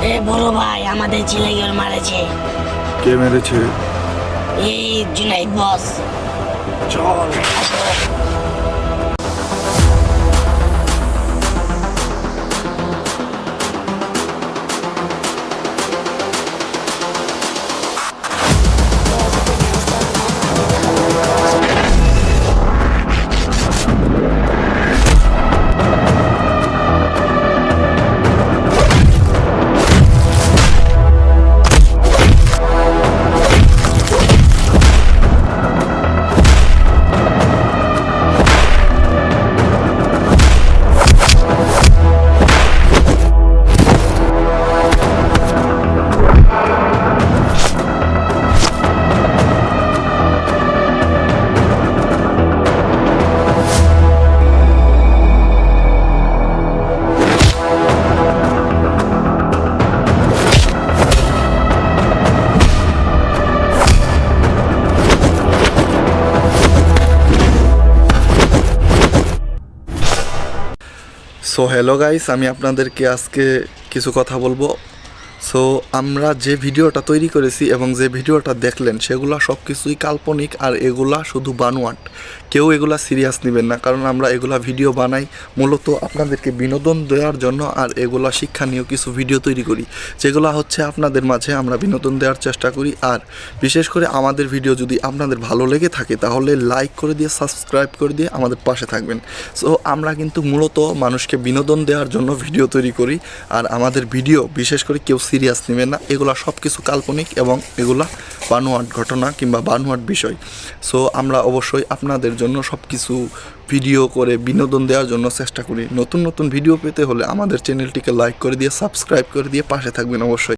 এ বড় ভাই, আমাদের ছেলেকে মারেছে। কে মেরেছে? এই জুনাইদ বস। চল। সো হ্যালো গাইস, আমি আপনাদেরকে আজকে কিছু কথা বলবো। সো আমরা যে ভিডিওটা তৈরি করেছি এবং যে ভিডিওটা দেখলেন সেগুলো সব কিছুই কাল্পনিক, আর এগুলা শুধু বানোয়াট। কেউ এগুলা সিরিয়াস নেবেন না, কারণ আমরা এগুলা ভিডিও বানাই মূলত আপনাদেরকে বিনোদন দেওয়ার জন্য, আর এগুলা শিক্ষণীয় কিছু ভিডিও তৈরি করি যেগুলো হচ্ছে আপনাদের মাঝে আমরা বিনোদন দেওয়ার চেষ্টা করি। আর বিশেষ করে আমাদের ভিডিও যদি আপনাদের ভালো লেগে থাকে তাহলে লাইক করে দিয়ে সাবস্ক্রাইব করে দিয়ে আমাদের পাশে থাকবেন। সো আমরা কিন্তু মূলত মানুষকে বিনোদন দেওয়ার জন্য ভিডিও তৈরি করি, আর আমাদের ভিডিও বিশেষ করে কেউ সিরিয়াস নেবেন না। এগুলা সব কিছু কাল্পনিক এবং এগুলা বানোয়াট ঘটনা কিংবা বানোয়াট বিষয়। সো আমরা অবশ্যই আপনাদের জন্য সব কিছু ভিডিও করে বিনোদন দেওয়ার জন্য চেষ্টা করি। নতুন নতুন ভিডিও পেতে হলে আমাদের চ্যানেলটিকে লাইক করে দিয়ে সাবস্ক্রাইব করে দিয়ে পাশে থাকবেন অবশ্যই।